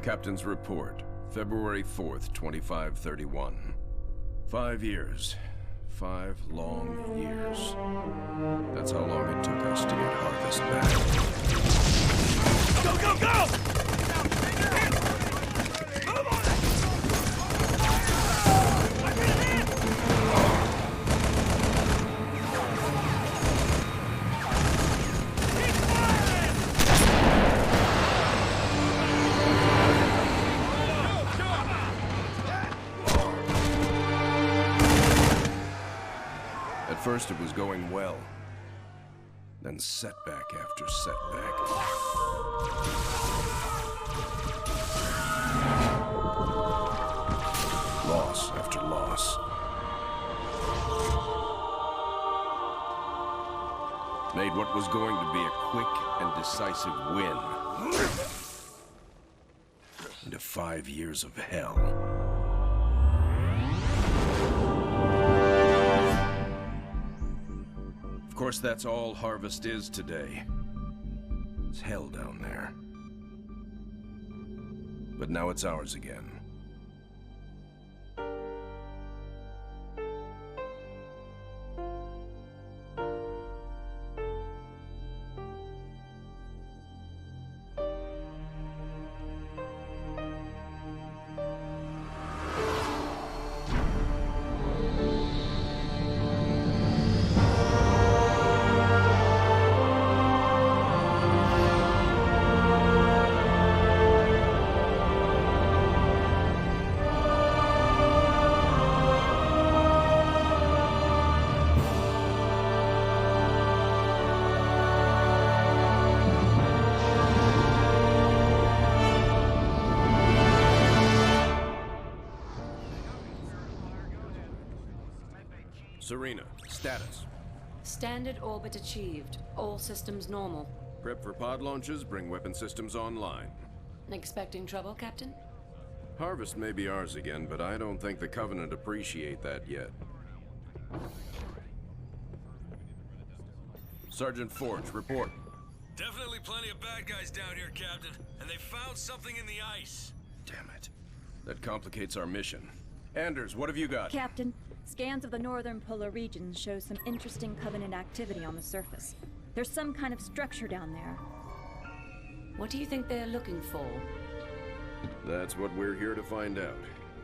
Captain's report, February 4th, 2531. 5 years. 5 long years. That's how long it took us to get Harvest back. Go, go, go! Move on it! At first it was going well. Then setback after setback. Loss after loss. Made what was going to be a quick and decisive win into 5 years of hell. Of course, that's all Harvest is today. It's hell down there. But now it's ours again. Serena, status. Standard orbit achieved. All systems normal. Prep for pod launches, bring weapon systems online. Expecting trouble, Captain? Harvest may be ours again, but I don't think the Covenant appreciate that yet. Sergeant Forge, report. Definitely plenty of bad guys down here, Captain. And they found something in the ice. Damn it. That complicates our mission. Anders, what have you got? Captain, scans of the northern polar regions show some interesting Covenant activity on the surface. There's some kind of structure down there. What do you think they're looking for? That's what we're here to find out.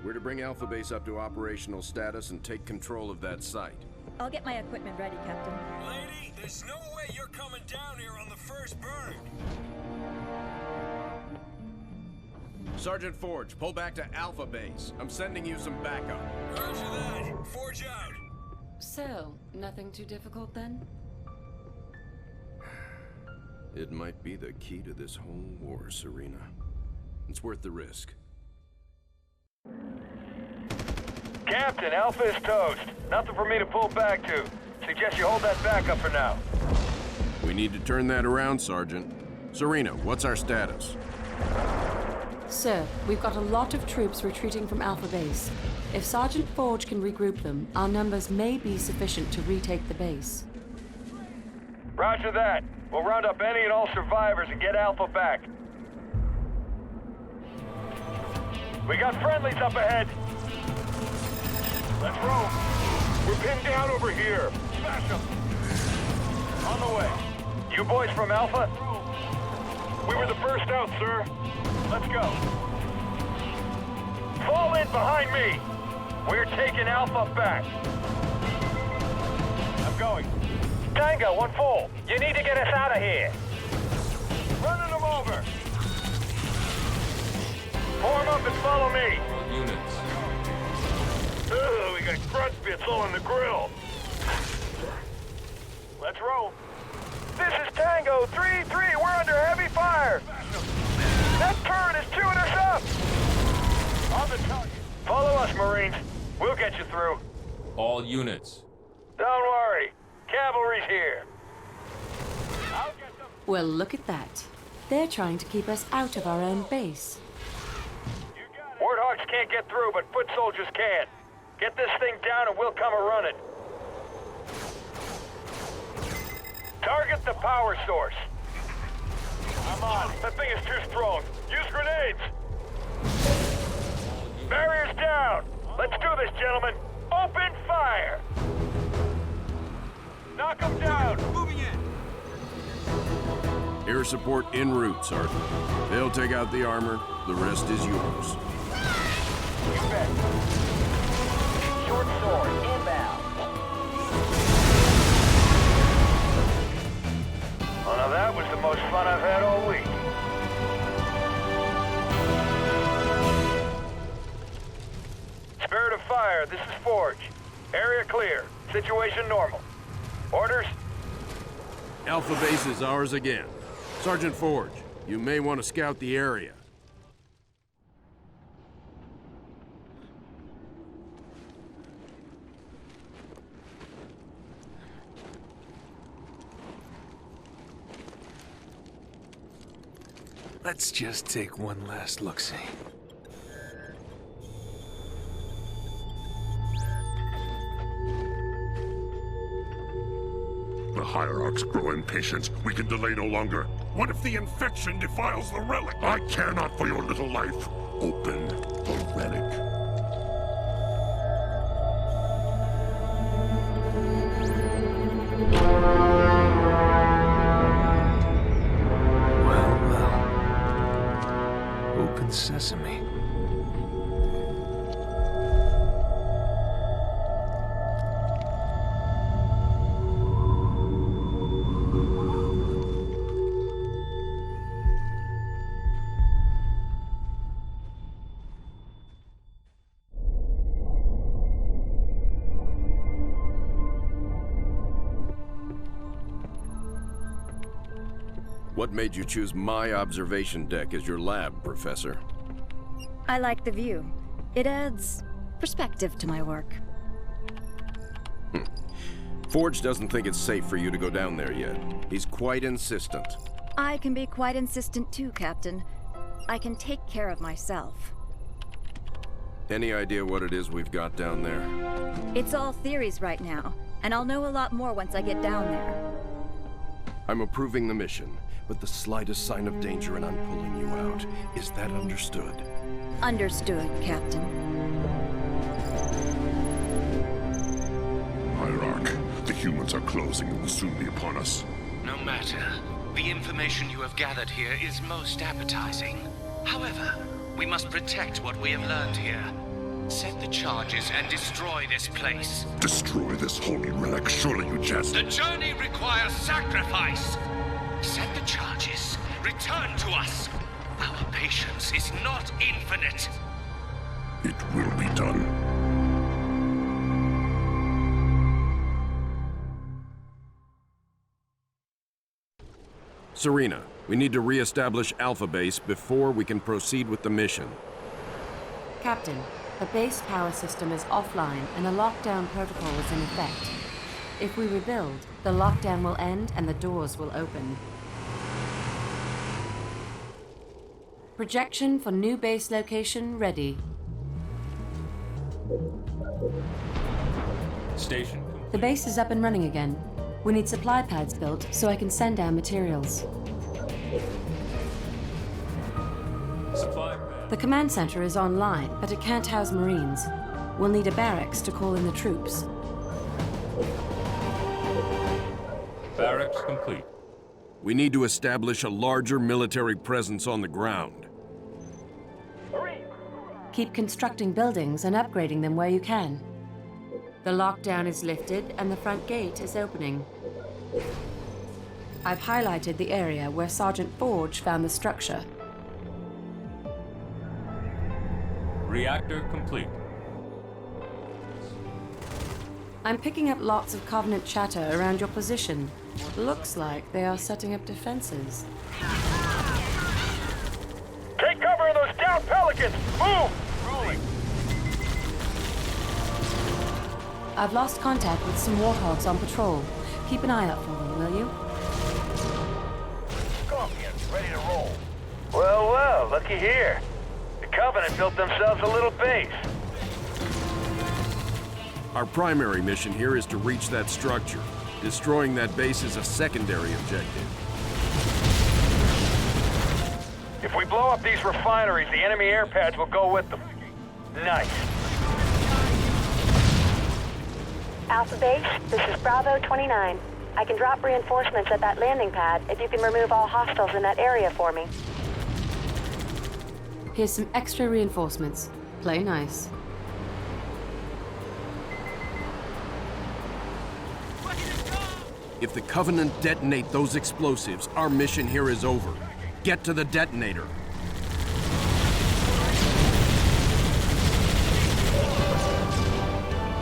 We're to bring Alpha Base up to operational status and take control of that site. I'll get my equipment ready, Captain. Lady, there's no way you're coming down here on the first burn. Sergeant Forge, pull back to Alpha Base. I'm sending you some backup. Roger that. Forge out. So, nothing too difficult then? It might be the key to this whole war, Serena. It's worth the risk. Captain, Alpha is toast. Nothing for me to pull back to. Suggest you hold that backup for now. We need to turn that around, Sergeant. Serena, what's our status? Sir, we've got a lot of troops retreating from Alpha Base. If Sergeant Forge can regroup them, our numbers may be sufficient to retake the base. Roger that. We'll round up any and all survivors and get Alpha back. We got friendlies up ahead. Let's roll. We're pinned down over here. Smash them. On the way. You boys from Alpha? We were the first out, sir. Let's go. Fall in behind me. We're taking Alpha back. I'm going. Tango, one full. You need to get us out of here. Running them over. Form up and follow me. Units. Ugh, we got grunt bits all in the grill. Let's roll. This is Tango 3-3. We're under heavy fire. That turret is chewing us up. On the target. Follow us, Marines. We'll get you through. All units. Don't worry. Cavalry's here. I'll get them. Well, look at that. They're trying to keep us out of our own base. Warthogs can't get through, but foot soldiers can. Get this thing down and we'll come a-running. Target the power source. I'm on. That thing is too strong. Use grenades. Barriers down! Let's do this, gentlemen! Open fire! Knock them down! Moving in. Air support en route, Sergeant. They'll take out the armor. The rest is yours. You bet. Short sword, inbound. Well, now that was the most fun I've had all week. Spirit of fire, this is Forge. Area clear. Situation normal. Orders? Alpha base is ours again. Sergeant Forge, you may want to scout the area. Let's just take one last look-see. The Hierarchs grow impatient. We can delay no longer. What if the infection defiles the relic? I care not for your little life. Open the relic. Well. Open sesame. What made you choose my observation deck as your lab, Professor? I like the view. It adds perspective to my work. Forge doesn't think it's safe for you to go down there yet. He's quite insistent. I can be quite insistent too, Captain. I can take care of myself. Any idea what it is we've got down there? It's all theories right now, and I'll know a lot more once I get down there. I'm approving the mission, but the slightest sign of danger and I'm pulling you out. Is that understood? Understood, Captain. Hierarch, the humans are closing and will soon be upon us. No matter. The information you have gathered here is most appetizing. However, we must protect what we have learned here. Set the charges and destroy this place. Destroy this holy relic, surely you jest. The journey requires sacrifice. Set the charges. Return to us. Our patience is not infinite. It will be done. Serena, we need to re-establish Alpha Base before we can proceed with the mission. Captain, the base power system is offline and a lockdown protocol is in effect. If we rebuild, the lockdown will end and the doors will open. Projection for new base location ready. Station. The base is up and running again. We need supply pads built so I can send down materials. Supply pad. The command center is online, but it can't house Marines. We'll need a barracks to call in the troops. Barracks complete. We need to establish a larger military presence on the ground. Keep constructing buildings and upgrading them where you can. The lockdown is lifted and the front gate is opening. I've highlighted the area where Sergeant Forge found the structure. Reactor complete. I'm picking up lots of Covenant chatter around your position. Looks like they are setting up defenses. Take cover in those down pelicans! Move! Rolling. I've lost contact with some warthogs on patrol. Keep an eye out for them, will you? Scorpions, ready to roll. Well, looky here. The Covenant built themselves a little base. Our primary mission here is to reach that structure. Destroying that base is a secondary objective. If If we blow up these refineries, the enemy air pads will go with them. Nice. Alpha Base, this is Bravo 29. I can drop reinforcements at that landing pad if you can remove all hostiles in that area for me. Here's some extra reinforcements. Play nice. If the Covenant detonate those explosives, our mission here is over. Get to the detonator.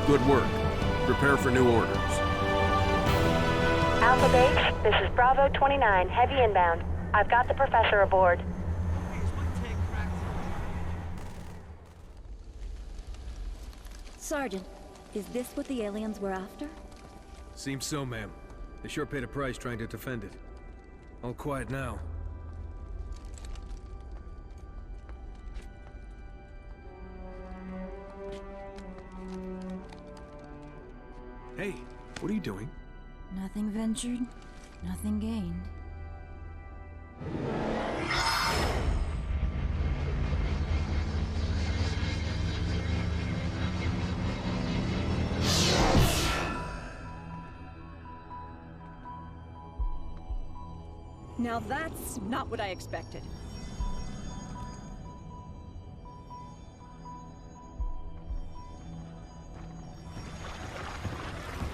Good work. Prepare for new orders. Alpha Base, this is Bravo 29, heavy inbound. I've got the Professor aboard. Sergeant, is this what the aliens were after? Seems so, ma'am. They sure paid a price trying to defend it. All quiet now. Hey, what are you doing? Nothing ventured, nothing gained. Now that's not what I expected.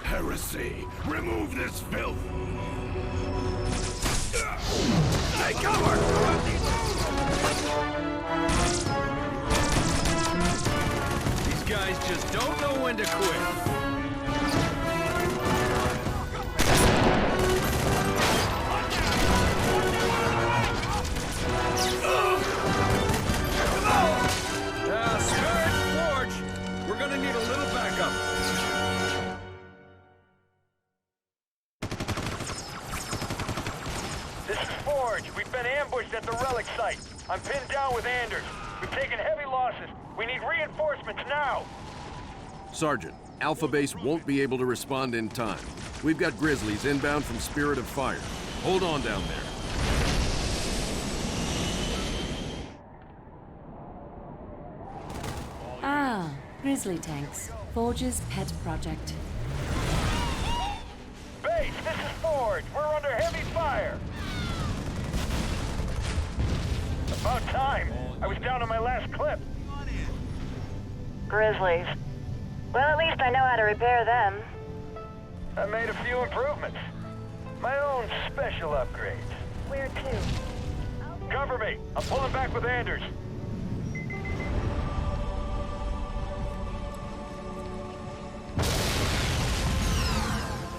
Heresy! Remove this filth! Take cover! These guys just don't know when to quit. Scarab, Forge! We're gonna need a little backup. This is Forge. We've been ambushed at the relic site. I'm pinned down with Anders. We've taken heavy losses. We need reinforcements now. Sergeant, Alpha Base won't be able to respond in time. We've got Grizzlies inbound from Spirit of Fire. Hold on down there. Ah, Grizzly tanks. Forge's pet project. Base, this is Forge. We're under heavy fire. About time. I was down on my last clip. Grizzlies. Well, at least I know how to repair them. I made a few improvements. My own special upgrades. Where to? Cover me. I'm pulling back with Anders.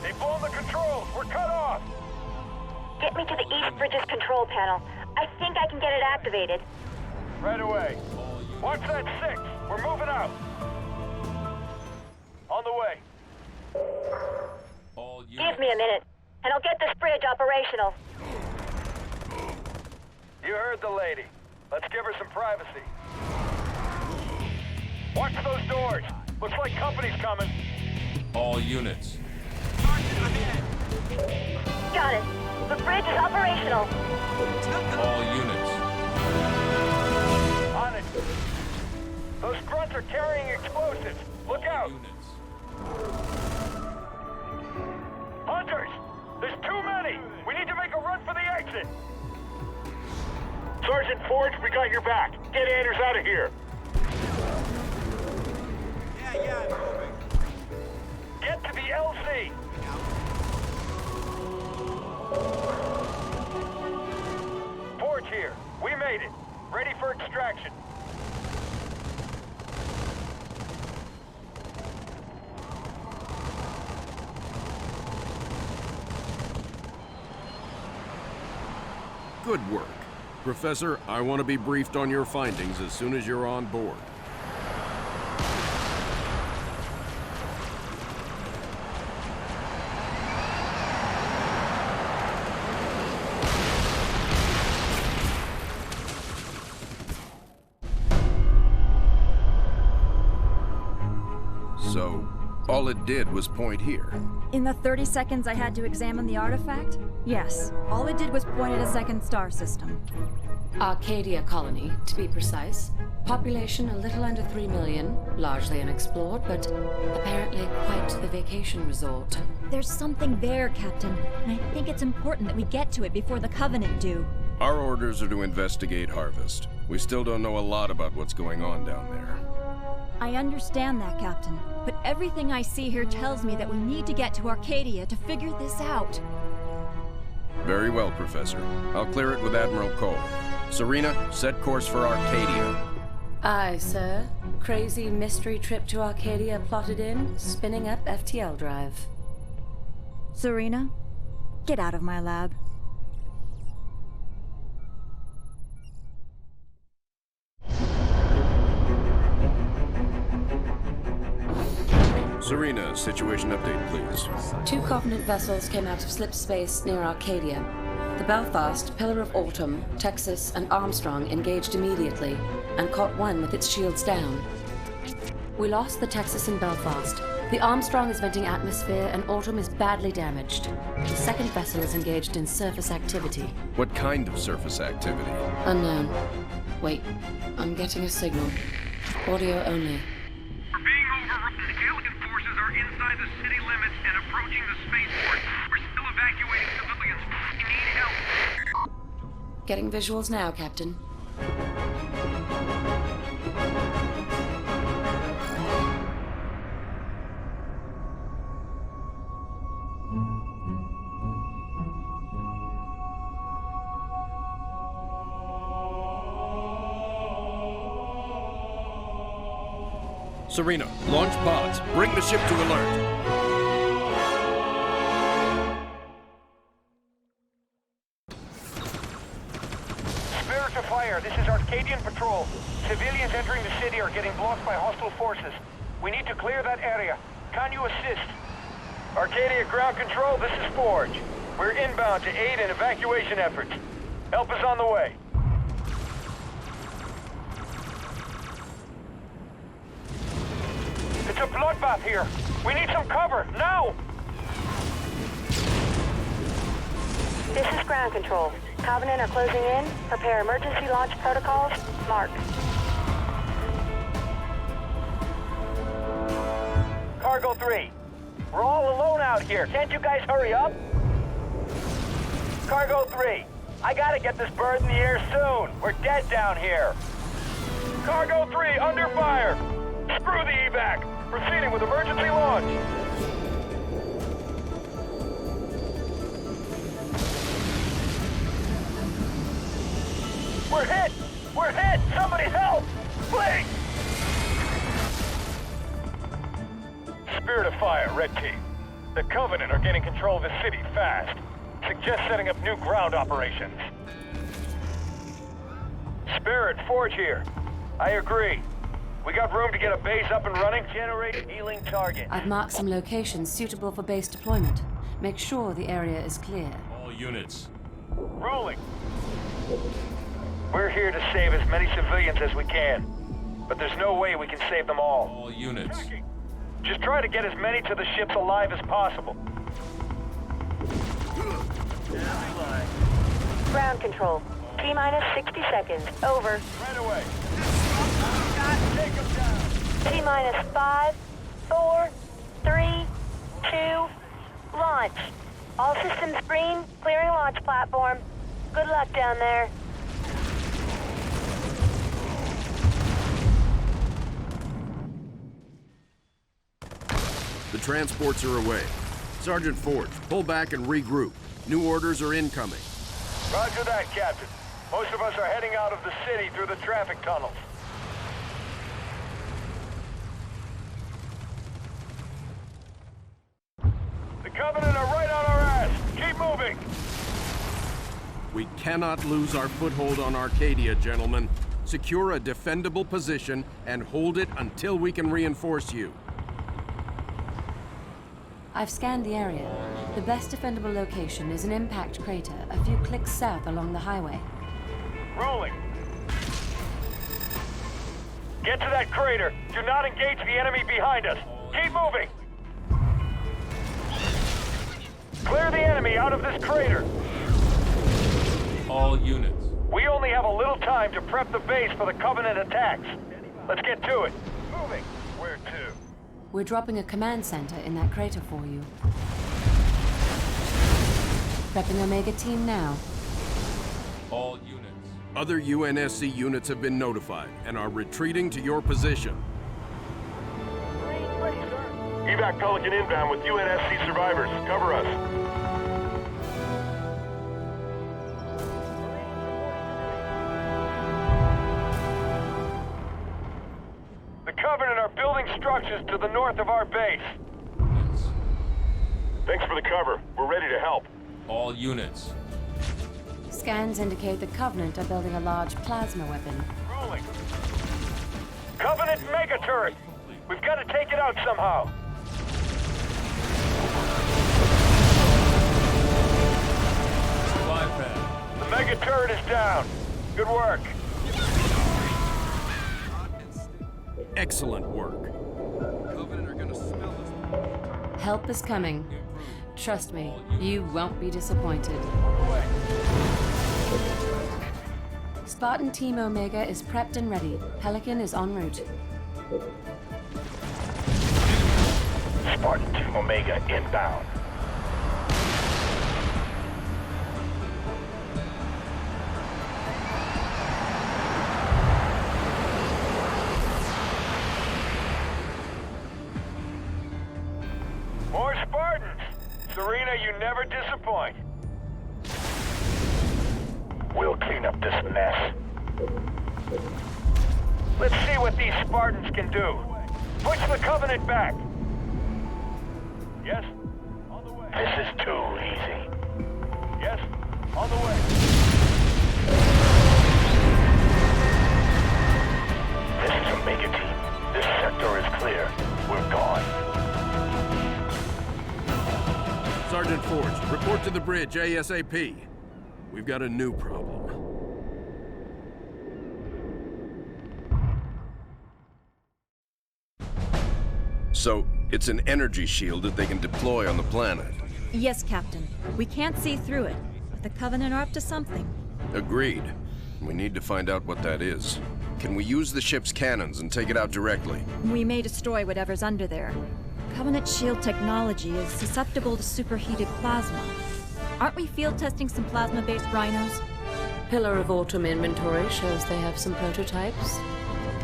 They've blown the controls. We're cut off. Get me to the East Bridge's control panel. I think I can get it activated. Right away. Watch that 6. We're moving out. On the way. Give me a minute, and I'll get this bridge operational. You heard the lady. Let's give her some privacy. Watch those doors. Looks like company's coming. All units. Got it. The bridge is operational. All units. On it. Those grunts are carrying explosives. Look out. Units. Hunters! There's too many! We need to make a run for the exit! Sergeant Forge, we got your back. Get Anders out of here. Yeah, moving. Get to the LC. Forge here. We made it. Ready for extraction. Good work. Professor, I want to be briefed on your findings as soon as you're on board. So, all it did was point here. In the 30 seconds I had to examine the artifact? Yes. All it did was point at a second star system. Arcadia colony, to be precise. Population a little under 3 million, largely unexplored, but apparently quite the vacation resort. There's something there, Captain, and I think it's important that we get to it before the Covenant do. Our orders are to investigate Harvest. We still don't know a lot about what's going on down there. I understand that, Captain, but everything I see here tells me that we need to get to Arcadia to figure this out. Very well, Professor. I'll clear it with Admiral Cole. Serena, set course for Arcadia. Aye, sir. Crazy mystery trip to Arcadia plotted in, spinning up FTL drive. Serena, get out of my lab. Serena, situation update, please. 2 Covenant vessels came out of slip space near Arcadia. The Belfast, Pillar of Autumn, Texas, and Armstrong engaged immediately, and caught one with its shields down. We lost the Texas and Belfast. The Armstrong is venting atmosphere, and Autumn is badly damaged. The second vessel is engaged in surface activity. What kind of surface activity? Unknown. Wait, I'm getting a signal. Audio only. We're being overrun. Alien forces are inside the city limits and approaching the spaceport. We're still evacuating civilians. We need help. Getting visuals now, Captain. Serena, launch pods. Bring the ship to alert. Spirit to fire. This is Arcadian Patrol. Civilians entering the city are getting blocked by hostile forces. We need to clear that area. Can you assist? Arcadia Ground Control, this is Forge. We're inbound to aid in evacuation efforts. Help is on the way. It's a bloodbath here. We need some cover, now! This is Ground Control. Covenant are closing in. Prepare emergency launch protocols. Mark. Cargo 3. We're all alone out here. Can't you guys hurry up? Cargo 3. I gotta get this bird in the air soon. We're dead down here. Cargo 3, under fire. Screw the evac. Proceeding with emergency launch. We're hit! We're hit! Somebody help! Please! Spirit of Fire, Red Team. The Covenant are gaining control of the city fast. Suggest setting up new ground operations. Spirit, Forge here. I agree. We got room to get a base up and running. Generate healing target. I've marked some locations suitable for base deployment. Make sure the area is clear. All units. Rolling. We're here to save as many civilians as we can. But there's no way we can save them all. All units. Just try to get as many to the ships alive as possible. Ground Control. T-minus 60 seconds. Over. Right away. Take them down. T-minus 5, 4, 3, 2, launch. All systems green. Clearing launch platform. Good luck down there. The transports are away. Sergeant Forge, pull back and regroup. New orders are incoming. Roger that, Captain. Most of us are heading out of the city through the traffic tunnels. The Covenant are right on our ass. Keep moving. We cannot lose our foothold on Arcadia, gentlemen. Secure a defendable position and hold it until we can reinforce you. I've scanned the area. The best defendable location is an impact crater a few clicks south along the highway. Rolling. Get to that crater. Do not engage the enemy behind us. Keep moving. Clear the enemy out of this crater. All units. We only have a little time to prep the base for the Covenant attacks. Let's get to it. Moving. Where to? We're dropping a command center in that crater for you. Prepping Omega Team now. All units. Other UNSC units have been notified and are retreating to your position. Evac Pelican inbound with UNSC survivors. Cover us. The Covenant are building structures to the north of our base. Thanks for the cover. We're ready to help. All units. Scans indicate the Covenant are building a large plasma weapon. Rolling. Covenant mega turret. We've got to take it out somehow. Supply pad. The mega turret is down. Good work. Excellent work. Covenant are gonna smell us. Help is coming. Trust me, you won't be disappointed. Spartan Team Omega is prepped and ready. Pelican is en route. Spartan Team Omega inbound. More Spartans! Serena, you never disappoint. We'll clean up this mess. Let's see what these Spartans can do. Push the Covenant back. Yes? On the way. This is too easy. Yes? On the way. This is Omega Team. This sector is clear. We're gone. Sergeant Forge, report to the bridge ASAP. We've got a new problem. So, it's an energy shield that they can deploy on the planet. Yes, Captain. We can't see through it, but the Covenant are up to something. Agreed. We need to find out what that is. Can we use the ship's cannons and take it out directly? We may destroy whatever's under there. Covenant shield technology is susceptible to superheated plasma. Aren't we field testing some plasma-based rhinos? Pillar of Autumn inventory shows they have some prototypes.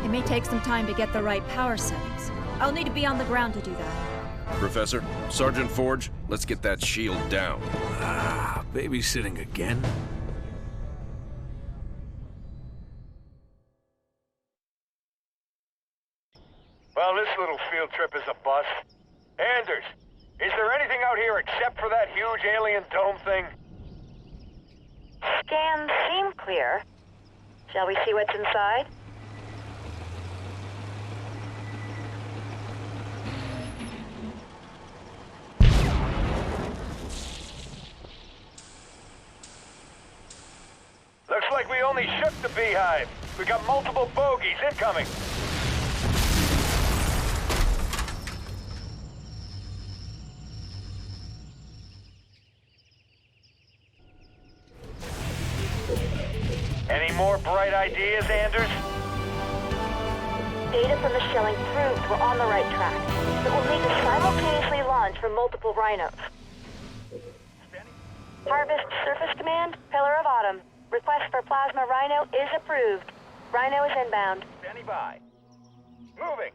It may take some time to get the right power settings. I'll need to be on the ground to do that. Professor, Sergeant Forge, let's get that shield down. Babysitting again? Well, this little field trip is a bust. Anders, is there anything out here except for that huge alien dome thing? Scans seem clear. Shall we see what's inside? Looks like we only shook the beehive. We got multiple bogies incoming. Any more bright ideas, Anders? Data from the shelling proves we're on the right track, but we'll need to simultaneously launch from multiple rhinos. Harvest Surface Command, Pillar of Autumn. Request for Plasma Rhino is approved. Rhino is inbound. Standing by. Moving.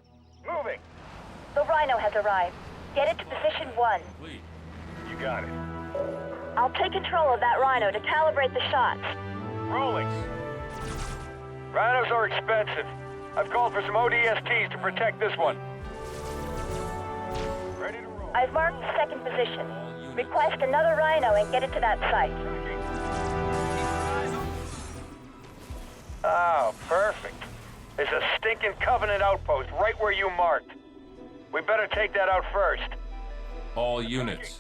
Moving. The Rhino has arrived. Get it to position 1. You got it. I'll take control of that Rhino to calibrate the shots. Rolling. Rhinos are expensive. I've called for some ODSTs to protect this one. Ready to roll. I've marked the second position. Request another Rhino and get it to that site. Oh, perfect. There's a stinking Covenant outpost right where you marked. We better take that out first. All units.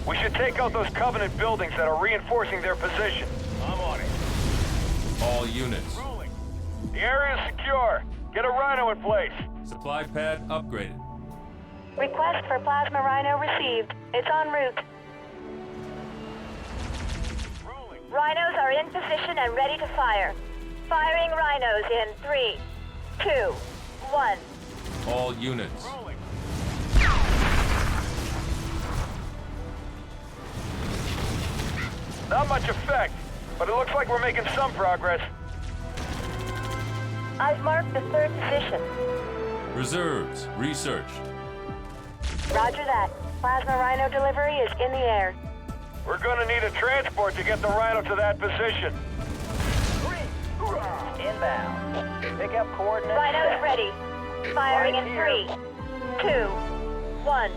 We should take out those Covenant buildings that are reinforcing their position. I'm on it. All units. Rolling. The area is secure. Get a Rhino in place. Supply pad upgraded. Request for Plasma Rhino received. It's en route. Rolling. Rhinos are in position and ready to fire. Firing rhinos in 3, 2, 1. All units. Not much effect, but it looks like we're making some progress. I've marked the 3rd position. Reserves. Research. Roger that. Plasma rhino delivery is in the air. We're gonna need a transport to get the rhino to that position. Inbound. Pick up coordinates. Rhinos ready. Firing in 3, 2, 1.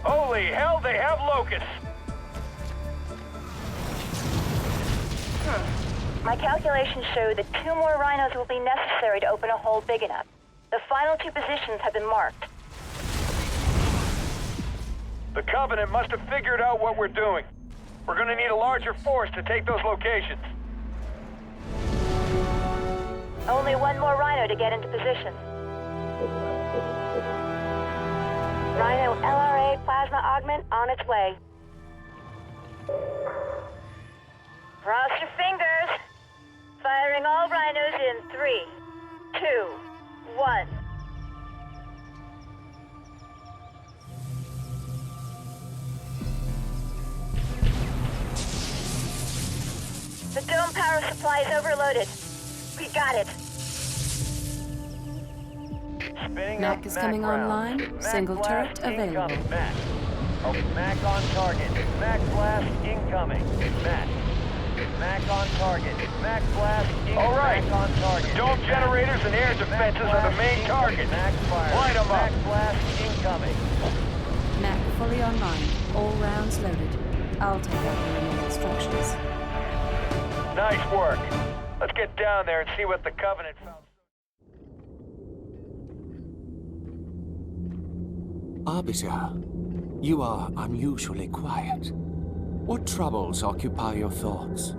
Holy hell, they have locusts! My calculations show that 2 more rhinos will be necessary to open a hole big enough. The final 2 positions have been marked. The Covenant must have figured out what we're doing. We're gonna need a larger force to take those locations. Only 1 more rhino to get into position. Rhino LRA plasma augment on its way. Cross your fingers. Firing all rhinos in 3, 2, 1. The dome power supply is overloaded. We got it. Mac is coming online. Single turret available. Mac. Oh, Mac on target. Mac blast incoming. Mac. Mac on target. Mac blast incoming. All right. Mac on target. Dome generators and air defenses are the main target. Mac fire. Light them up. Mac blast incoming. Mac fully online. All rounds loaded. I'll take out the remaining structures. Nice work. Let's get down there and see what the Covenant found. Arbiter, you are unusually quiet. What troubles occupy your thoughts?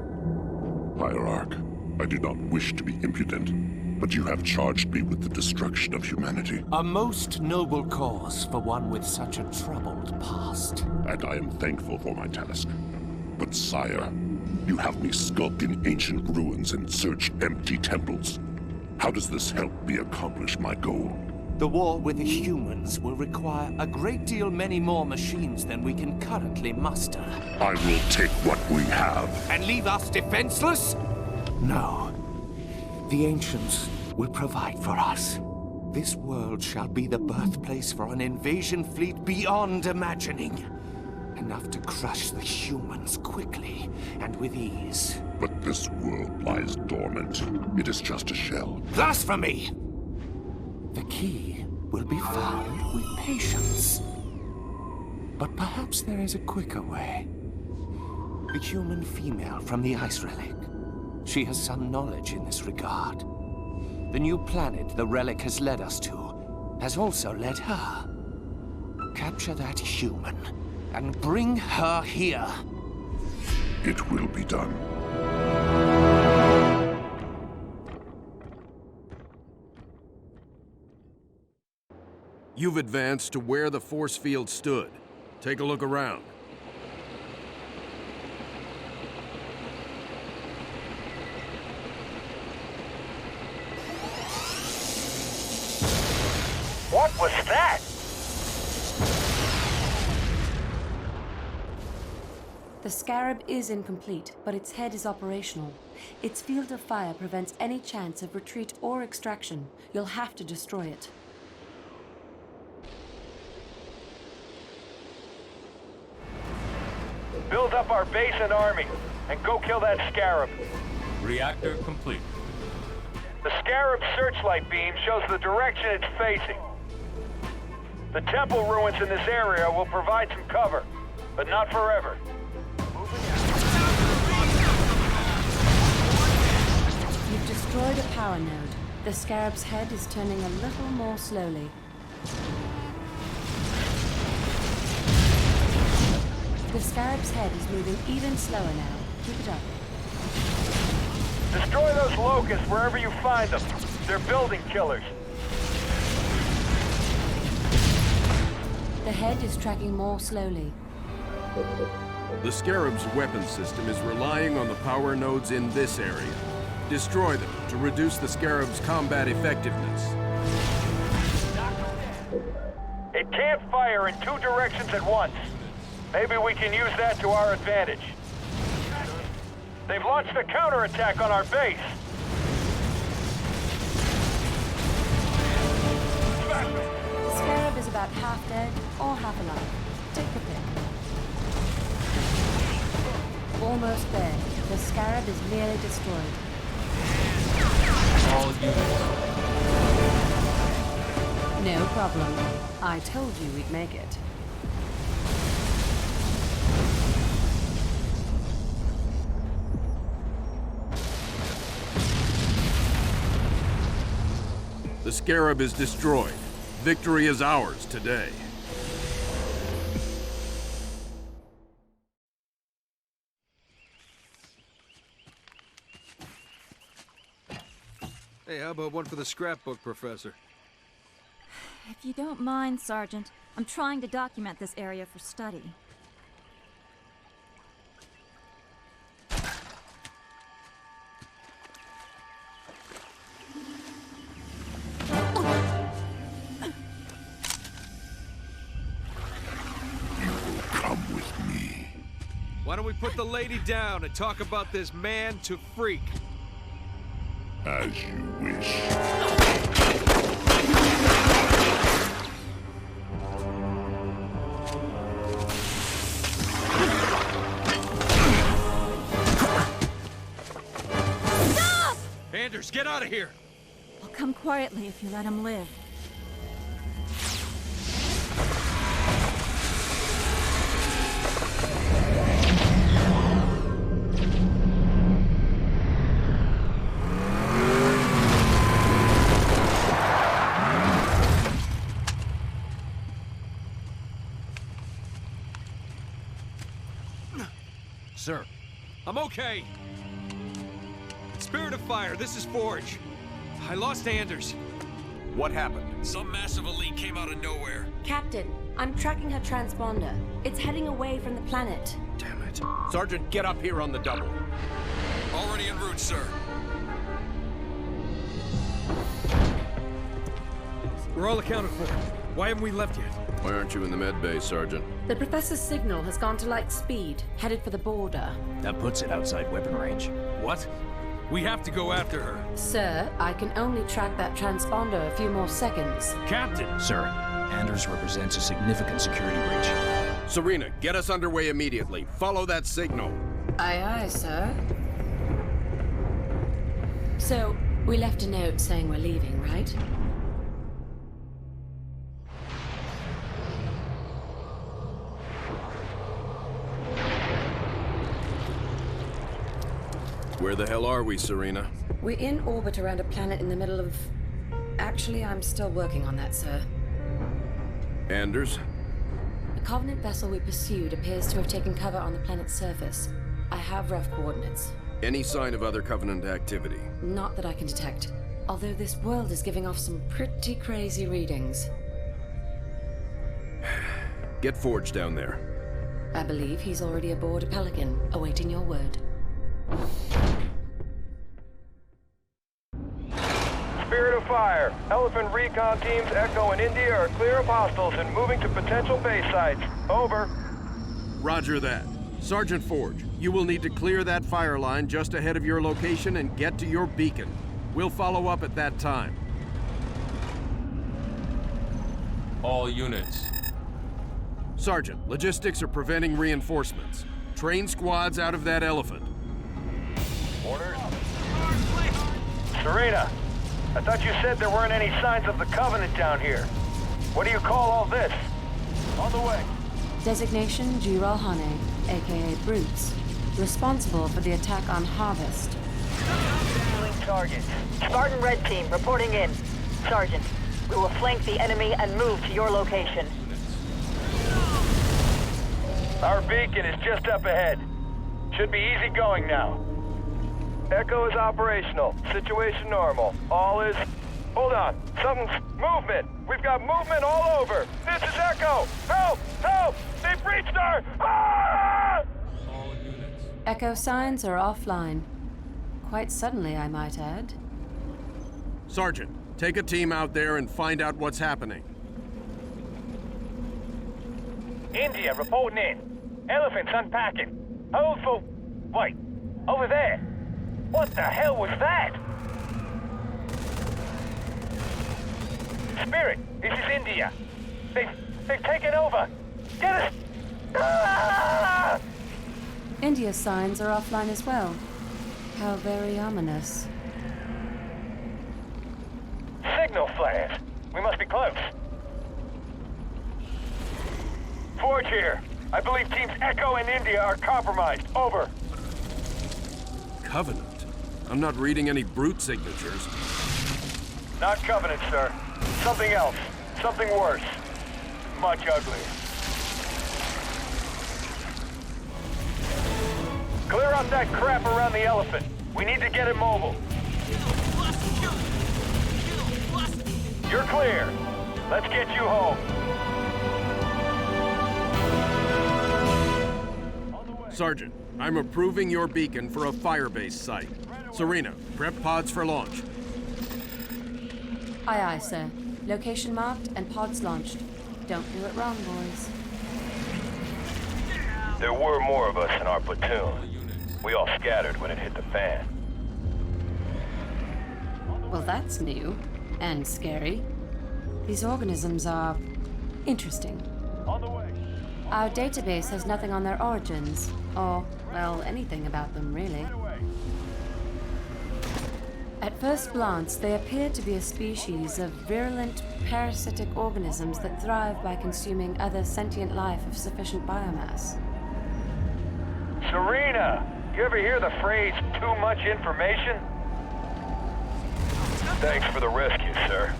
Hierarch, I do not wish to be impudent, but you have charged me with the destruction of humanity. A most noble cause for one with such a troubled past. And I am thankful for my task. But sire, you have me skulk in ancient ruins and search empty temples. How does this help me accomplish my goal? The war with the humans will require a great deal many more machines than we can currently muster. I will take what we have. And leave us defenseless? No. The ancients will provide for us. This world shall be the birthplace for an invasion fleet beyond imagining. Enough to crush the humans quickly and with ease. But this world lies dormant. It is just a shell. Blasphemy! The key will be found with patience. But perhaps there is a quicker way. The human female from the ice relic. She has some knowledge in this regard. The new planet the relic has led us to has also led her. Capture that human and bring her here. It will be done. You've advanced to where the force field stood. Take a look around. What was that? The Scarab is incomplete, but its head is operational. Its field of fire prevents any chance of retreat or extraction. You'll have to destroy it. Build up our base and army, and go kill that Scarab. Reactor complete. The Scarab searchlight beam shows the direction it's facing. The temple ruins in this area will provide some cover, but not forever. You've destroyed a power node. The Scarab's head is turning a little more slowly. The Scarab's head is moving even slower now. Keep it up. Destroy those locusts wherever you find them. They're building killers. The head is tracking more slowly. The Scarab's weapon system is relying on the power nodes in this area. Destroy them to reduce the Scarab's combat effectiveness. It can't fire in two directions at once. Maybe we can use that to our advantage. They've launched a counterattack on our base. The Scarab is about half dead or half alive. Take your pick. Almost there. The Scarab is nearly destroyed. All units. No problem. I told you we'd make it. The Scarab is destroyed. Victory is ours today. Hey, how about one for the scrapbook, Professor? If you don't mind, Sergeant, I'm trying to document this area for study. Come with me. Why don't we put the lady down and talk about this man to freak? As you wish. Stop! Anders, get out of here! I'll come quietly if you let him live. Sir. I'm okay. Spirit of Fire, this is Forge. I lost Anders. What happened? Some massive elite came out of nowhere. Captain, I'm tracking her transponder. It's heading away from the planet. Damn it. Sergeant, get up here on the double. Already en route, sir. We're all accounted for. Why haven't we left yet? Why aren't you in the med bay, Sergeant? The Professor's signal has gone to light speed, headed for the border. That puts it outside weapon range. What? We have to go after her. Sir, I can only track that transponder a few more seconds. Captain! Sir, Anders represents a significant security breach. Serena, get us underway immediately. Follow that signal. Aye, aye, sir. So, we left a note saying we're leaving, right? Where the hell are we, Serena? We're in orbit around a planet in the middle of... Actually, I'm still working on that, sir. Anders? The Covenant vessel we pursued appears to have taken cover on the planet's surface. I have rough coordinates. Any sign of other Covenant activity? Not that I can detect. Although this world is giving off some pretty crazy readings. Get Forge down there. I believe he's already aboard a Pelican, awaiting your word. Spirit of Fire. Elephant recon teams Echo and India are clear of hostiles and moving to potential base sites. Over. Roger that. Sergeant Forge, you will need to clear that fire line just ahead of your location and get to your beacon. We'll follow up at that time. All units. Sergeant, logistics are preventing reinforcements. Train squads out of that elephant. Orders. Serena, I thought you said there weren't any signs of the Covenant down here. What do you call all this? On the way. Designation G-Roll Hane, aka Brutes. Responsible for the attack on Harvest. Target. Spartan Red Team reporting in. Sergeant, we will flank the enemy and move to your location. Our beacon is just up ahead. Should be easy going now. Echo is operational. Situation normal. All is... Hold on. Something's... Movement! We've got movement all over! This is Echo! Help! Help! They breached our... Ah! All units. Echo signs are offline. Quite suddenly, I might add. Sergeant, take a team out there and find out what's happening. India reporting in. Elephants unpacking. Hold for... Wait. Over there. What the hell was that? Spirit, this is India. They've taken over. Get us... Ah! India's signs are offline as well. How very ominous. Signal flares. We must be close. Forge here. I believe teams Echo and India are compromised. Over. Covenant? I'm not reading any brute signatures. Not Covenant, sir. Something else. Something worse. Much uglier. Clear out that crap around the elephant. We need to get it mobile. You're clear. Let's get you home. Sergeant, I'm approving your beacon for a firebase site. Serena, prep pods for launch. Aye, aye, sir. Location marked and pods launched. Don't do it wrong, boys. There were more of us in our platoon. We all scattered when it hit the fan. Well, that's new. And scary. These organisms are... interesting. On the way. Our database has nothing on their origins, or, well, anything about them, really. At first glance, they appear to be a species of virulent, parasitic organisms that thrive by consuming other sentient life of sufficient biomass. Serena, you ever hear the phrase, too much information? Thanks for the rescue, sir.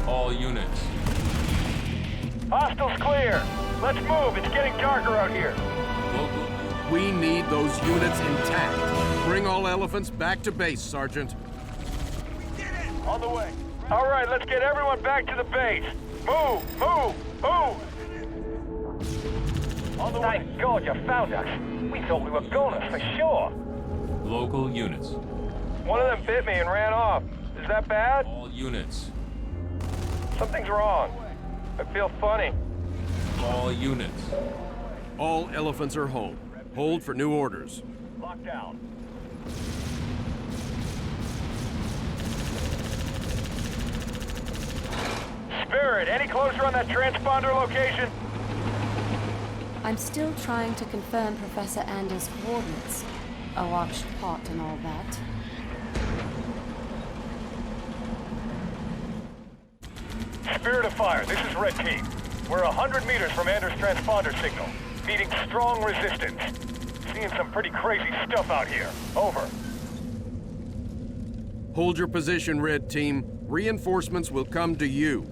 All units. Hostiles clear. Let's move. It's getting darker out here. Local. We need those units intact. Bring all elephants back to base, Sergeant. On the way. All right, let's get everyone back to the base. Move, move, move! On the way. Thank God you found us. We thought we were goners for sure. Local units. One of them bit me and ran off. Is that bad? All units. Something's wrong. I feel funny. All units. All elephants are home. Hold for new orders. Locked down. Spirit, any closer on that transponder location? I'm still trying to confirm Professor Anders' coordinates. A watched pot and all that. Spirit of Fire, this is Red Team. We're 100 meters from Anders' transponder signal. Meeting strong resistance. Seeing some pretty crazy stuff out here. Over. Hold your position, Red Team. Reinforcements will come to you.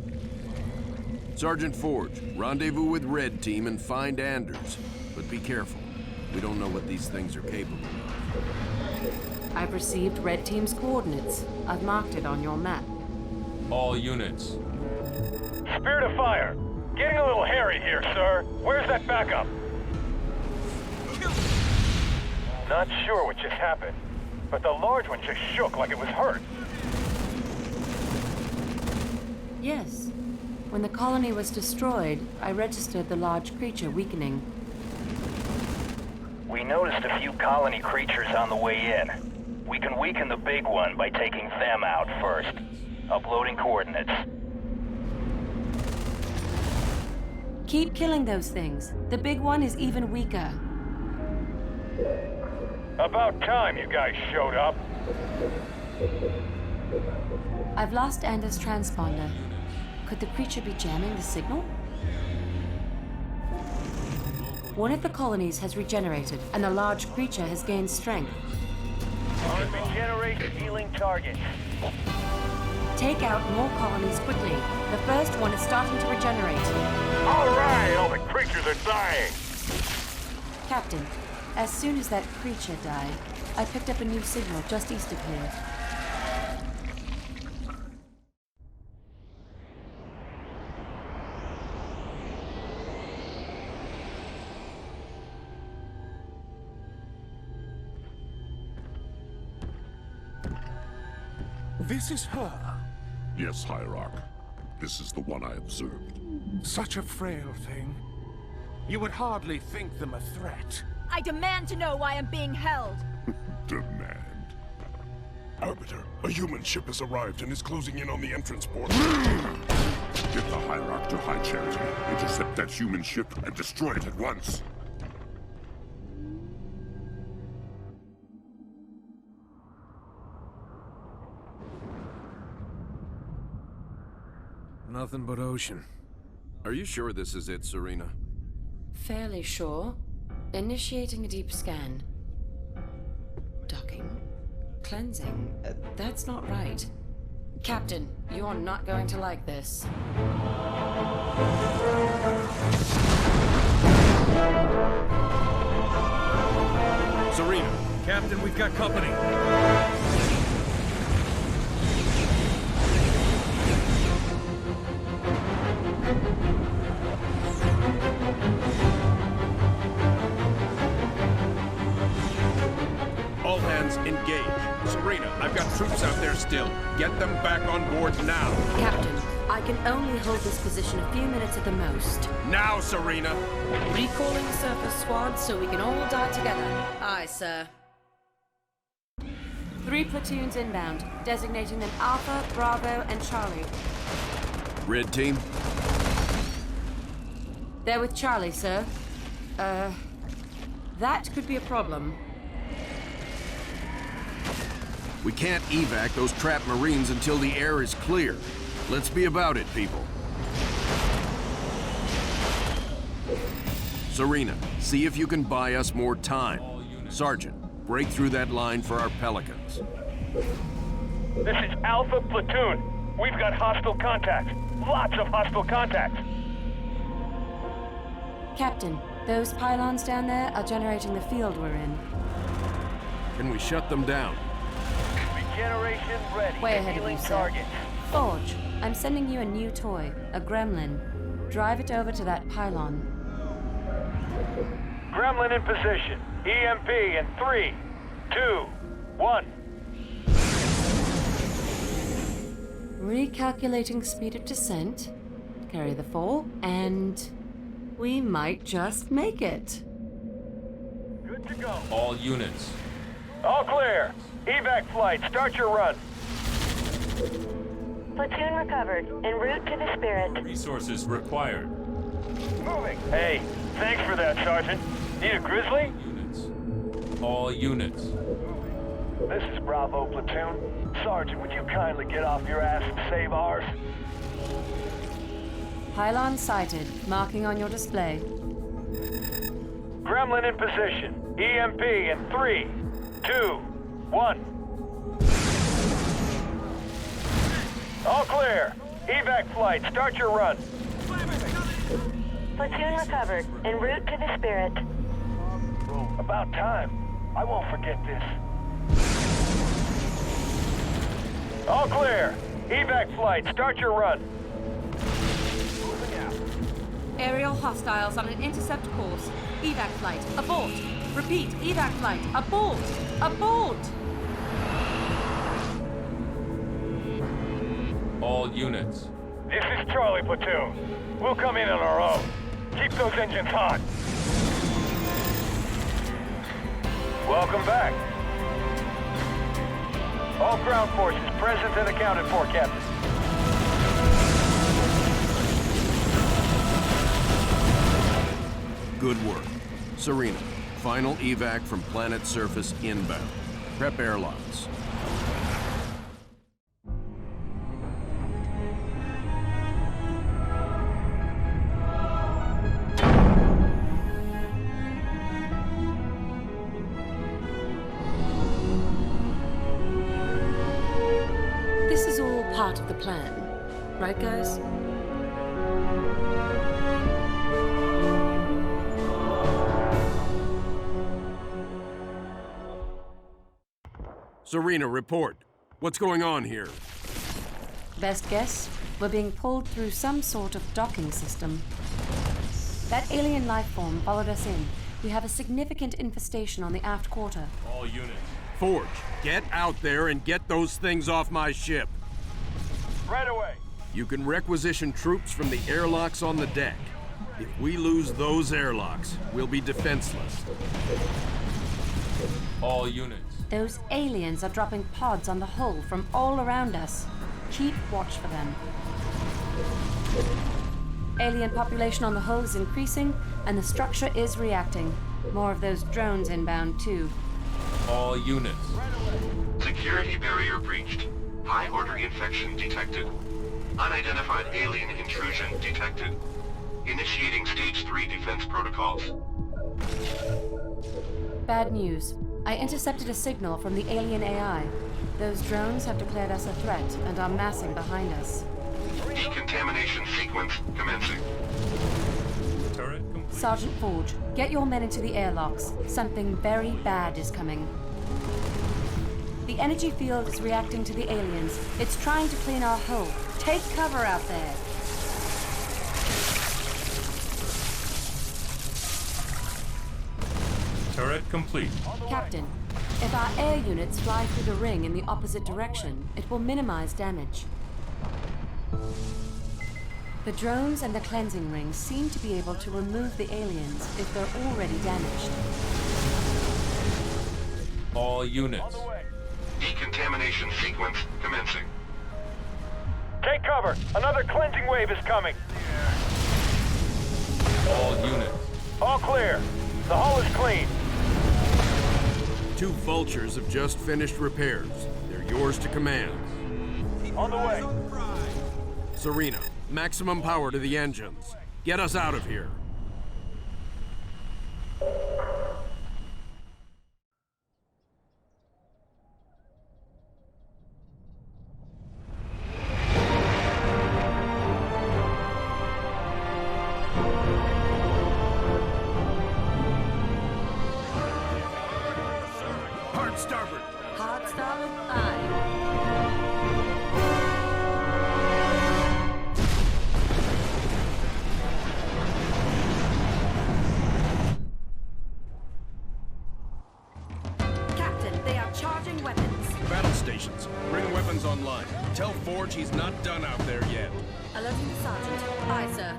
Sergeant Forge, rendezvous with Red Team and find Anders. But be careful. We don't know what these things are capable of. I've received Red Team's coordinates. I've marked it on your map. All units. Spirit of Fire, getting a little hairy here, sir. Where's that backup? Not sure what just happened, but the large one just shook like it was hurt. Yes. When the colony was destroyed, I registered the large creature weakening. We noticed a few colony creatures on the way in. We can weaken the big one by taking them out first. Uploading coordinates. Keep killing those things. The big one is even weaker. About time you guys showed up. I've lost Anders' transponder. Could the creature be jamming the signal? One of the colonies has regenerated, and the large creature has gained strength. Regenerate healing targets. Take out more colonies quickly. The first one is starting to regenerate. All right, all the creatures are dying. Captain, As soon as that creature died, I picked up a new signal just east of here. This is her? Yes, Hierarch. This is the one I observed. Such a frail thing. You would hardly think them a threat. I demand to know why I'm being held. Demand. Arbiter, a human ship has arrived and is closing in on the entrance port. Get the Hierarch to High Charity, intercept that human ship, and destroy it at once. Nothing but ocean. Are you sure this is it, Serena? Fairly sure. Initiating a deep scan. Docking. Cleansing. That's not right. Captain, you're not going to like this. Serena! Captain, we've got company. All hands engage. Serena, I've got troops out there still. Get them back on board now. Captain, I can only hold this position a few minutes at the most. Now, Serena! Recalling surface squads so we can all die together. Aye, sir. 3 platoons inbound, designating them Alpha, Bravo, and Charlie. Red team? They're with Charlie, sir. That could be a problem. We can't evac those trapped Marines until the air is clear. Let's be about it, people. Serena, see if you can buy us more time. Sergeant, break through that line for our Pelicans. This is Alpha Platoon. We've got hostile contact. Lots of hostile contacts. Captain, those pylons down there are generating the field we're in. Can we shut them down? Regeneration ready. Way ahead of you, sir. Target. Forge, I'm sending you a new toy, a gremlin. Drive it over to that pylon. Gremlin in position. EMP in 3, 2, 1. Recalculating speed of descent. Carry the 4, and we might just make it. Good to go. All units. All clear. Evac flight, start your run. Platoon recovered. En route to the Spirit. Resources required. Moving. Hey, thanks for that, Sergeant. Need a grizzly? Units. All units. This is Bravo Platoon. Sergeant, would you kindly get off your ass and save ours? Pylon sighted, marking on your display. Gremlin in position. EMP in 3, 2, 1. All clear. Evac flight, start your run. Platoon recovered. En route to the Spirit. About time. I won't forget this. All clear. Evac flight, start your run. Moving out. Aerial hostiles on an intercept course. Evac flight, abort. Repeat, evac flight, abort. Abort! All units. This is Charlie Platoon. We'll come in on our own. Keep those engines hot. Welcome back. All ground forces present and accounted for, Captain. Good work. Serena, final evac from planet surface inbound. Prep airlocks. This is all part of the plan, right, guys? Serena, report. What's going on here? Best guess, we're being pulled through some sort of docking system. That alien life form followed us in. We have a significant infestation on the aft quarter. All units. Forge, get out there and get those things off my ship. Right away. You can requisition troops from the airlocks on the deck. If we lose those airlocks, we'll be defenseless. All units. Those aliens are dropping pods on the hull from all around us. Keep watch for them. Alien population on the hull is increasing, and the structure is reacting. More of those drones inbound, too. All units. Security barrier breached. High-order infection detected. Unidentified alien intrusion detected. Initiating Stage 3 defense protocols. Bad news. I intercepted a signal from the alien AI. Those drones have declared us a threat and are massing behind us. Decontamination sequence commencing. Turret complete. Sergeant Forge, get your men into the airlocks. Something very bad is coming. The energy field is reacting to the aliens. It's trying to clean our hull. Take cover out there. Turret complete. Captain, if our air units fly through the ring in the opposite direction, it will minimize damage. The drones and the cleansing rings seem to be able to remove the aliens if they're already damaged. All units. Decontamination sequence commencing. Take cover. Another cleansing wave is coming. All units. All clear. The hull is clean. 2 Vultures have just finished repairs. They're yours to command. On the way. Serena, maximum power to the engines. Get us out of here. Hard starboard. Hard starboard, aye. Captain, they are charging weapons. Battle stations. Bring weapons online. Tell Forge he's not done out there yet. Alerting the sergeant. Aye, sir.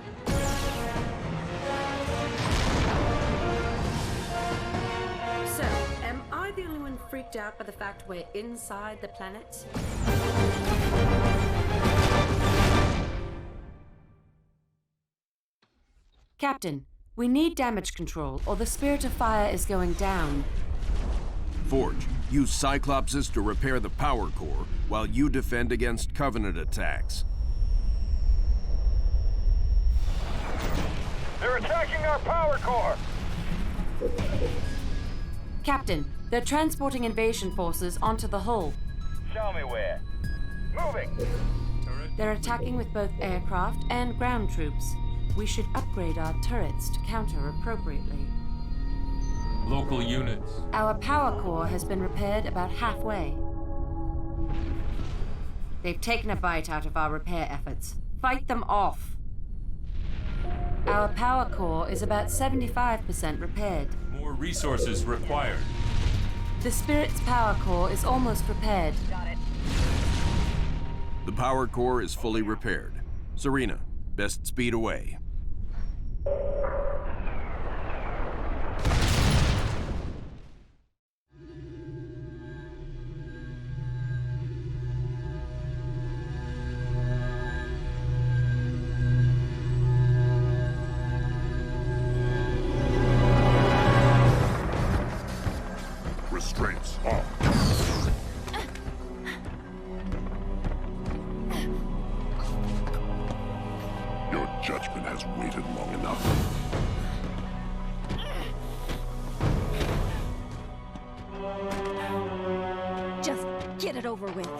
So, am I the only one freaked out by the fact we're inside the planet? Captain, we need damage control, or the Spirit of Fire is going down. Forge, use Cyclopses to repair the power core while you defend against Covenant attacks. They're attacking our power core. Captain, they're transporting invasion forces onto the hull. Show me where. Moving. They're attacking with both aircraft and ground troops. We should upgrade our turrets to counter appropriately. Local units. Our power core has been repaired about halfway. They've taken a bite out of our repair efforts. Fight them off. Our power core is about 75% repaired. More resources required. The Spirit's power core is almost repaired. Got it. The power core is fully repaired. Serena, best speed away. Restraints off. Your judgment has waited long enough. Just get it over with.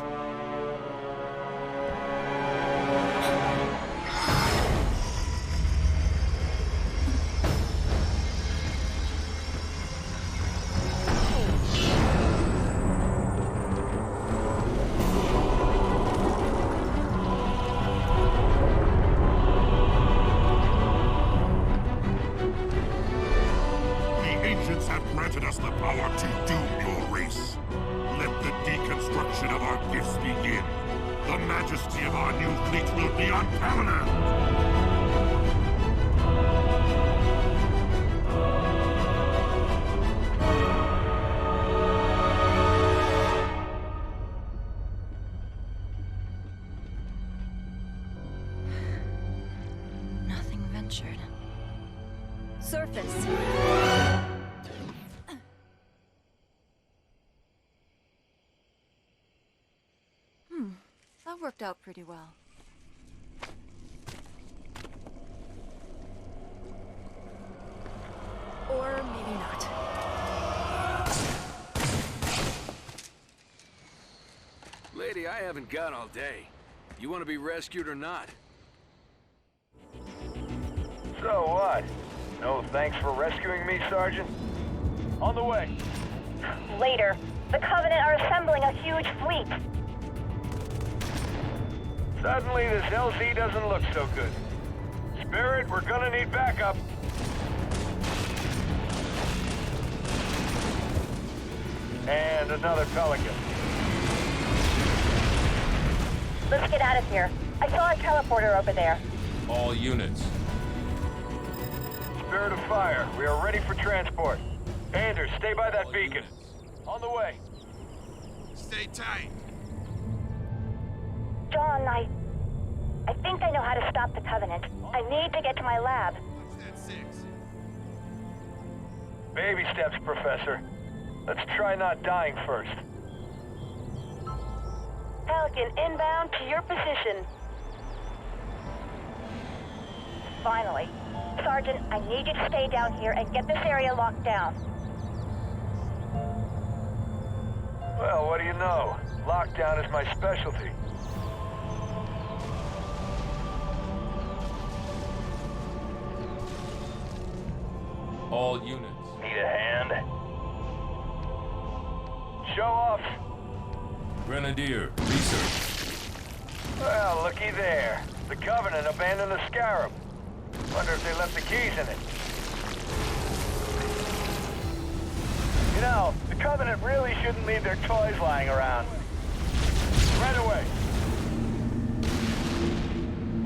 the power to doom your race. Let the deconstruction of our gifts begin. The majesty of our new fleet will be unparalleled. Nothing ventured. Surface. That worked out pretty well. Or maybe not. Lady, I haven't got all day. You want to be rescued or not? So what? No thanks for rescuing me, Sergeant? On the way. Later. The Covenant are assembling a huge fleet. Suddenly, this LZ doesn't look so good. Spirit, we're gonna need backup. And another Pelican. Let's get out of here. I saw a teleporter over there. All units. Spirit of Fire, we are ready for transport. Anders, stay by that beacon. On the way. Stay tight. John, I think I know how to stop the Covenant. I need to get to my lab. Baby steps, Professor. Let's try not dying first. Pelican inbound to your position. Finally. Sergeant, I need you to stay down here and get this area locked down. Well, what do you know? Lockdown is my specialty. All units. Need a hand? Show off. Grenadier, research. Well, looky there. The Covenant abandoned the Scarab. Wonder if they left the keys in it. You know, the Covenant really shouldn't leave their toys lying around. Right away.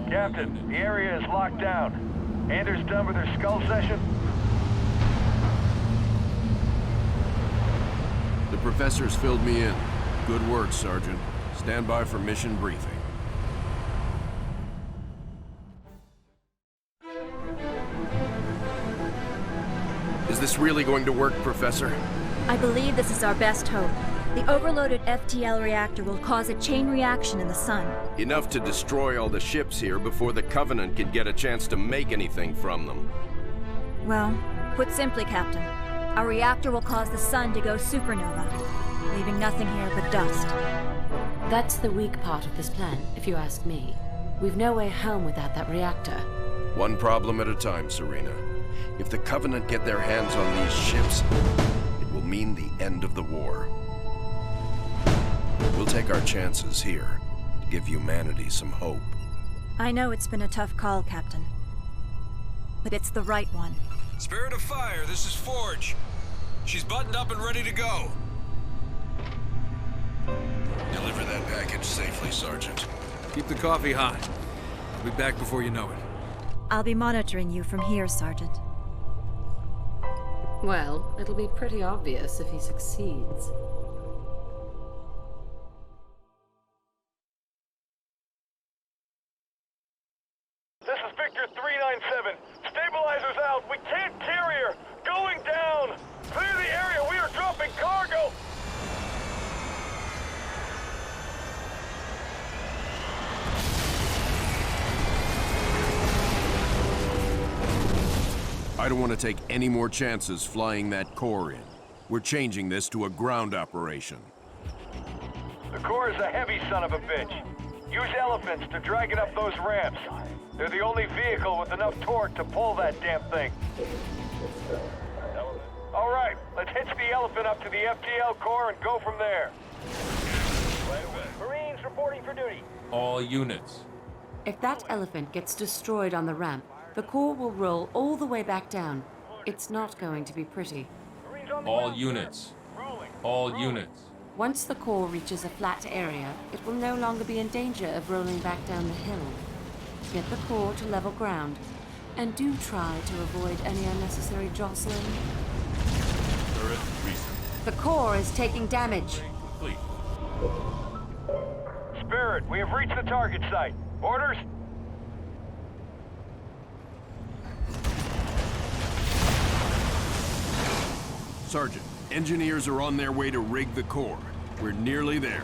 Captain, the area is locked down. Anders done with her skull session? The professor's filled me in. Good work, Sergeant. Stand by for mission briefing. Is this really going to work, Professor? I believe this is our best hope. The overloaded FTL reactor will cause a chain reaction in the sun. Enough to destroy all the ships here before the Covenant can get a chance to make anything from them. Well, put simply, Captain, our reactor will cause the sun to go supernova, leaving nothing here but dust. That's the weak part of this plan, if you ask me. We've no way home without that reactor. One problem at a time, Serena. If the Covenant get their hands on these ships, it will mean the end of the war. We'll take our chances here to give humanity some hope. I know it's been a tough call, Captain. But it's the right one. Spirit of Fire, this is Forge. She's buttoned up and ready to go. Deliver that package safely, Sergeant. Keep the coffee hot. I'll be back before you know it. I'll be monitoring you from here, Sergeant. Well, it'll be pretty obvious if he succeeds. This is Victor 397. Stabilizers out. We can't carrier. Going down. Clear the area. We are dropping cargo. I don't want to take any more chances flying that core in. We're changing this to a ground operation. The core is a heavy son of a bitch. Use elephants to drag it up those ramps. They're the only vehicle with enough torque to pull that damn thing. All right, let's hitch the elephant up to the FTL core and go from there. Marines reporting for duty. All units. If that elephant gets destroyed on the ramp, the core will roll all the way back down. It's not going to be pretty. Marines on All units. All units. Once the core reaches a flat area, it will no longer be in danger of rolling back down the hill. Get the core to level ground, and do try to avoid any unnecessary jostling. Turret reset. The core is taking damage. Complete. Spirit, we have reached the target site. Orders? Sergeant, engineers are on their way to rig the core. We're nearly there.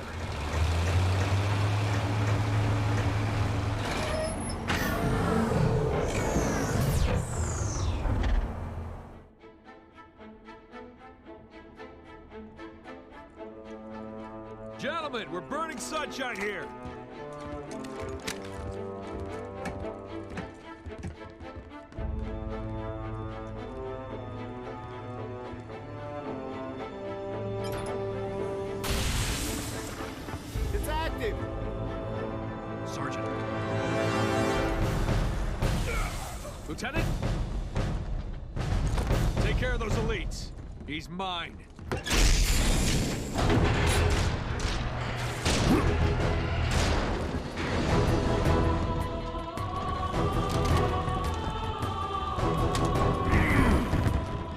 Gentlemen, we're burning sunshine here. It's active. Sergeant. Lieutenant? Take care of those elites. He's mine.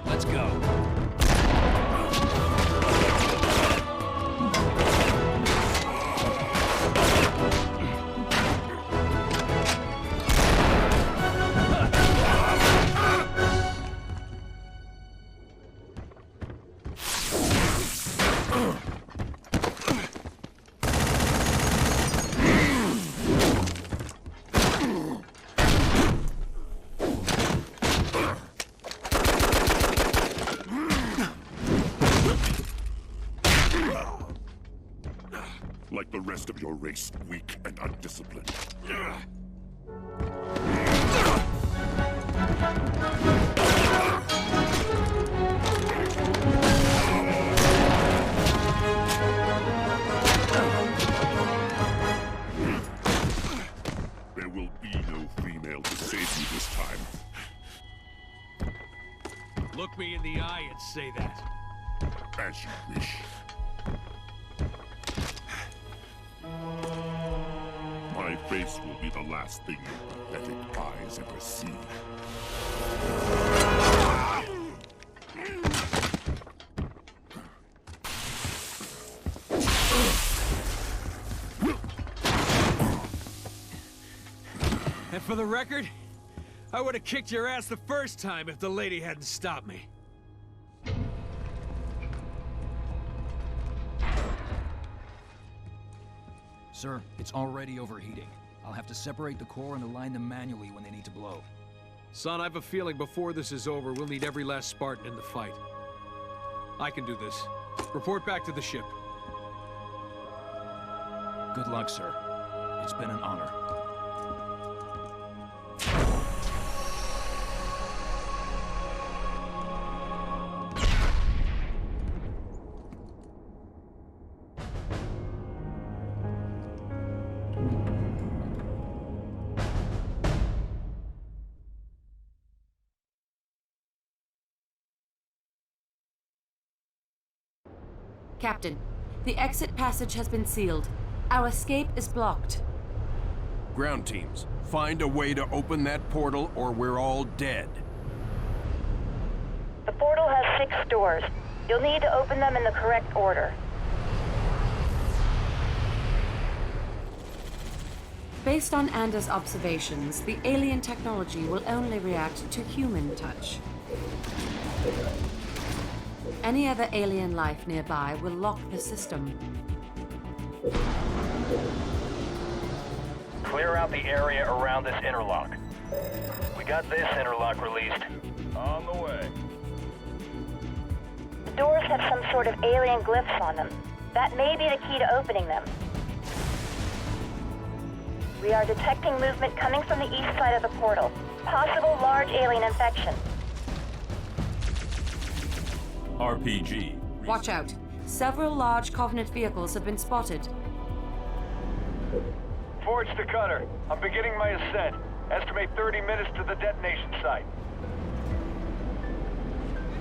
Let's go. Like the rest of your race, weak and undisciplined. There will be no female to save you this time. Look me in the eye and say that. As you wish. My face will be the last thing your pathetic eyes ever see. And for the record, I would have kicked your ass the first time if the lady hadn't stopped me. Sir, it's already overheating. I'll have to separate the core and align them manually when they need to blow. Son, I have a feeling before this is over, we'll need every last Spartan in the fight. I can do this. Report back to the ship. Good luck, sir. It's been an honor. Captain, the exit passage has been sealed. Our escape is blocked. Ground teams, find a way to open that portal or we're all dead. The portal has 6 doors. You'll need to open them in the correct order. Based on Anders' observations, the alien technology will only react to human touch. Any other alien life nearby will lock the system. Clear out the area around this interlock. We got this interlock released. On the way. The doors have some sort of alien glyphs on them. That may be the key to opening them. We are detecting movement coming from the east side of the portal. Possible large alien infection. RPG. Watch out. Several large Covenant vehicles have been spotted. Forge the cutter. I'm beginning my ascent. Estimate 30 minutes to the detonation site.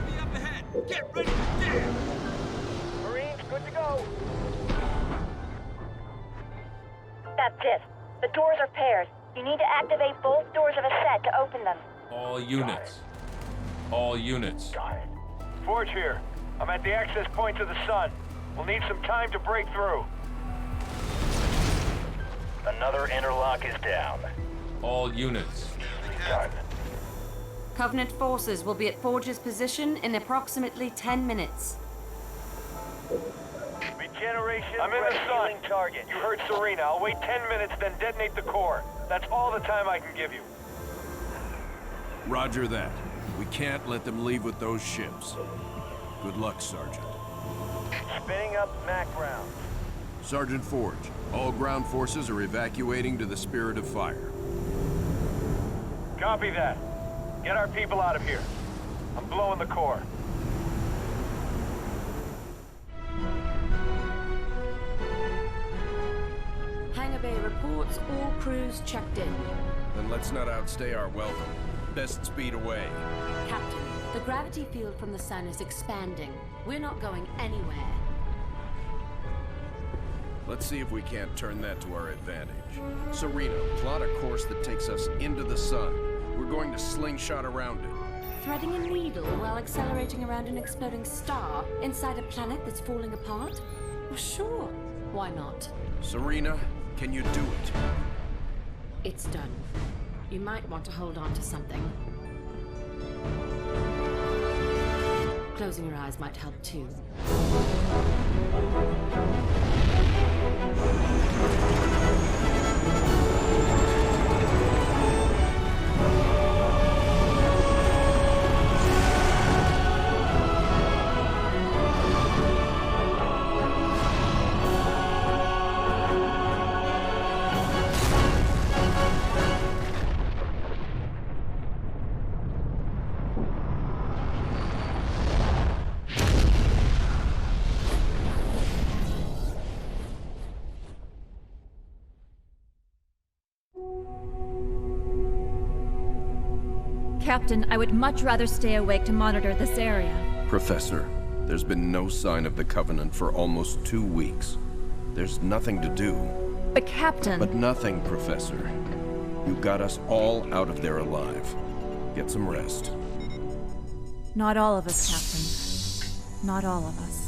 Enemy up ahead! Get ready to jam! Marines, good to go. That's it. The doors are pairs. You need to activate both doors of a set to open them. All units. All units. Got it. Forge here. I'm at the access point to the sun. We'll need some time to break through. Another interlock is down. All units. Done. Covenant forces will be at Forge's position in approximately 10 minutes. Regeneration. I'm in the sun. Target. You heard Serena. I'll wait 10 minutes, then detonate the core. That's all the time I can give you. Roger that. We can't let them leave with those ships. Good luck, Sergeant. Spinning up MAC rounds. Sergeant Forge, all ground forces are evacuating to the Spirit of Fire. Copy that. Get our people out of here. I'm blowing the core. Hangar Bay reports all crews checked in. Then let's not outstay our welcome. Best speed away. Captain, the gravity field from the sun is expanding. We're not going anywhere. Let's see if we can't turn that to our advantage. Serena, plot a course that takes us into the sun. We're going to slingshot around it. Threading a needle while accelerating around an exploding star inside a planet that's falling apart? Well, sure. Why not? Serena, can you do it? It's done. You might want to hold on to something. Closing your eyes might help too. Captain, I would much rather stay awake to monitor this area. Professor, there's been no sign of the Covenant for almost 2 weeks. There's nothing to do. But Captain... But nothing, Professor. You got us all out of there alive. Get some rest. Not all of us, Captain. Not all of us.